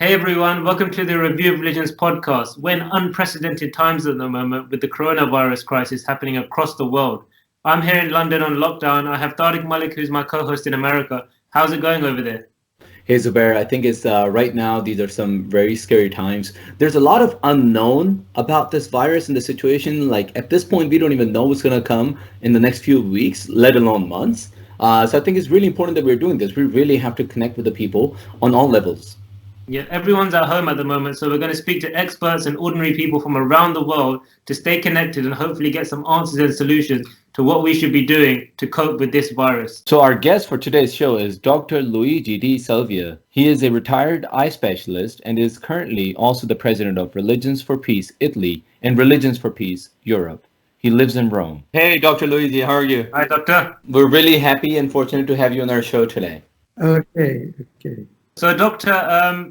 Hey everyone, welcome to the Review of Religions podcast. We're in unprecedented times at the moment with the coronavirus crisis happening across the world. I'm here in London on lockdown. I have Tariq Malik, who's my co-host in America. How's it going over there? Hey Zubair, I think it's right now, these are some very scary times. There's a lot of unknown about this virus and the situation. Like at this point, we don't even know what's going to come in the next few weeks, let alone months. So I think it's really important that we're doing this. We really have to connect with the people on all levels. Yeah, everyone's at home at the moment, so we're going to speak to experts and ordinary people from around the world to stay connected and hopefully get some answers and solutions to what we should be doing to cope with this virus. So our guest for today's show is Dr. Luigi De Salvia. He is a retired eye specialist and is currently also the president of Religions for Peace Italy and Religions for Peace Europe. He lives in Rome. Hey, Dr. Luigi, how are you? Hi, Doctor. We're really happy and fortunate to have you on our show today. Okay. So, Doctor,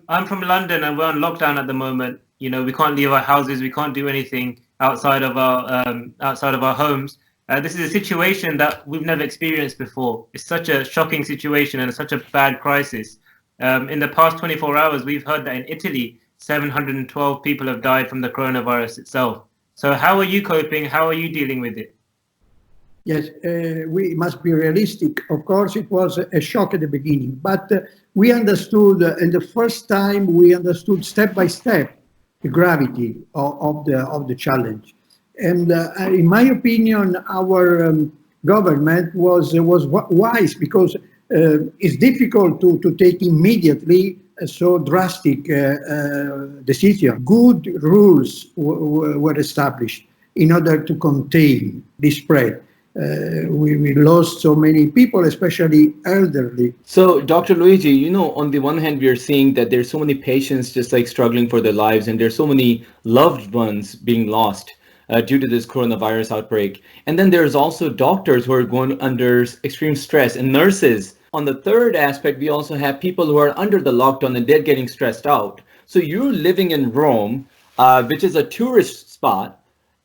I'm from London and we're on lockdown at the moment. You know, we can't leave our houses, we can't do anything outside of our homes. This is a situation that we've never experienced before. It's such a shocking situation and such a bad crisis. In the past 24 hours, we've heard that in Italy, 712 people have died from the coronavirus itself. So how are you coping? How are you dealing with it? Yes, we must be realistic. Of course, it was a shock at the beginning, but we understood, and the first time we understood step by step the gravity of the challenge. And in my opinion, our government was wise because it's difficult to take immediately a so drastic decision. Good rules were established in order to contain the spread. We lost so many people, especially elderly. So, Dr. Luigi, on the one hand, we are seeing that there's so many patients just like struggling for their lives, and there's so many loved ones being lost due to this coronavirus outbreak. And then there's also doctors who are going under extreme stress and nurses. On the third aspect, we also have people who are under the lockdown and they're getting stressed out. So you're living in Rome, which is a tourist spot.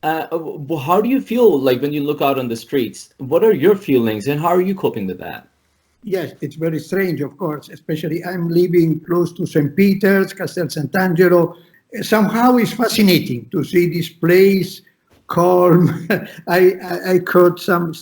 How do you feel like when you look out on the streets? What are your feelings and how are you coping with that? Yes, it's very strange, of course, especially I'm living close to St. Peter's, Castel Sant'Angelo. Somehow it's fascinating to see this place calm. I caught some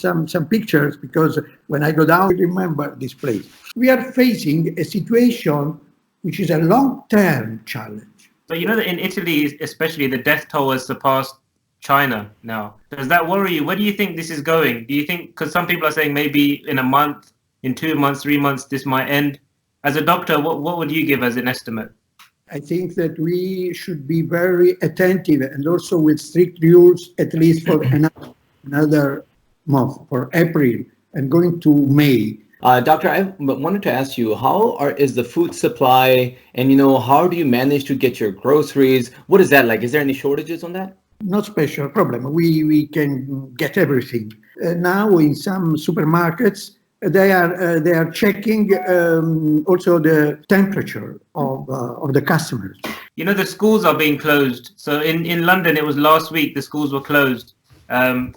pictures because when I go down, I remember this place. We are facing a situation which is a long-term challenge. So you know that in Italy, especially, the death toll has surpassed China now. Does that worry you? Where do you think this is going? Do you think, because some people are saying maybe in a month, in 2 months, 3 months, this might end. As a doctor, what would you give as an estimate? I think that we should be very attentive and also with strict rules, at least for another month, for April and going to May. Doctor, I wanted to ask you, is the food supply and, how do you manage to get your groceries? What is that like? Is there any shortages on that? Not special problem. We can get everything. Now in some supermarkets, they are checking also the temperature of the customers. You know, the schools are being closed. So in London, it was last week, the schools were closed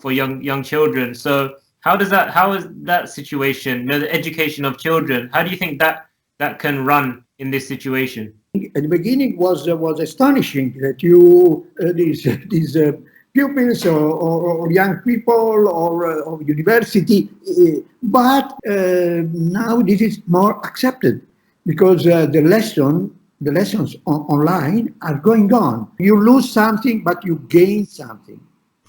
for young children. So how is that situation, the education of children, how do you think that can run in this situation? At the beginning was astonishing that these pupils or young people or university, but now this is more accepted because the lessons online are going on. You lose something, but you gain something.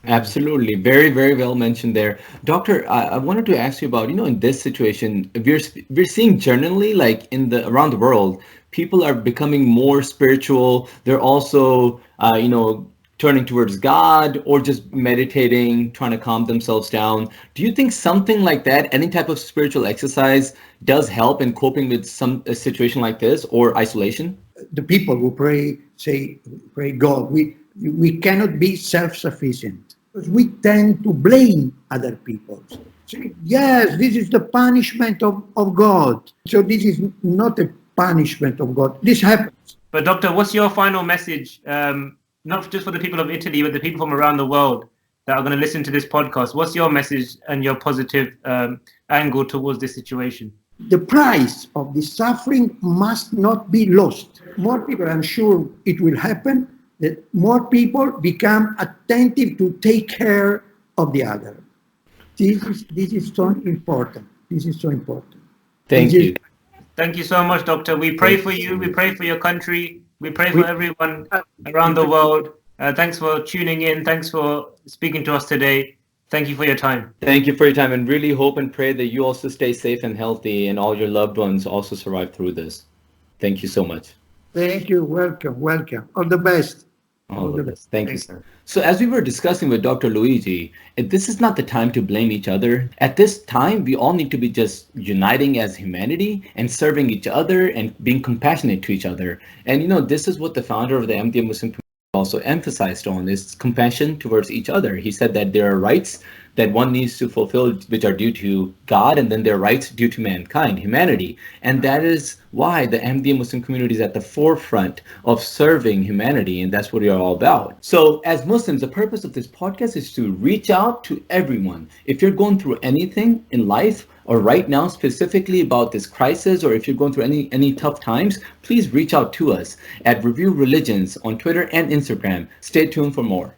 Absolutely. Very, very well mentioned there. Doctor, I wanted to ask you about, in this situation, we're seeing generally like around the world, people are becoming more spiritual. They're also, turning towards God or just meditating, trying to calm themselves down. Do you think something like that, any type of spiritual exercise does help in coping with a situation like this or isolation? The people who pray God. We cannot be self-sufficient because we tend to blame other people. Say, yes, this is the punishment of God. So this is not a punishment of God. This happens. But Doctor, what's your final message, not just for the people of Italy, but the people from around the world that are going to listen to this podcast? What's your message and your positive angle towards this situation? the price of the suffering must not be lost. More people, I'm sure it will happen, that more people become attentive to take care of the other. This is so important. This is so important. Thank This is- you. Thank you so much, Doctor. We pray for you. We pray for your country. We pray for everyone around the world. Thanks for tuning in. Thanks for speaking to us today. Thank you for your time. Thank you for your time, and really hope and pray that you also stay safe and healthy and all your loved ones also survive through this. Thank you so much. Thank you. Welcome. Welcome. All the best. All the best. Thank you, sir. So as we were discussing with Dr. Luigi, this is not the time to blame each other. At this time, we all need to be just uniting as humanity and serving each other and being compassionate to each other. And this is what the founder of the Ahmadiyya Muslim community also emphasized on, is compassion towards each other. He said that there are rights that one needs to fulfill which are due to God, and then there are rights due to mankind, humanity. And that is why the Ahmadiyya Muslim community is at the forefront of serving humanity, and that's what we are all about. So as Muslims, the purpose of this podcast is to reach out to everyone. If you're going through anything in life, or right now specifically about this crisis, or if you're going through any tough times, please reach out to us at Review Religions on Twitter and Instagram. Stay tuned for more.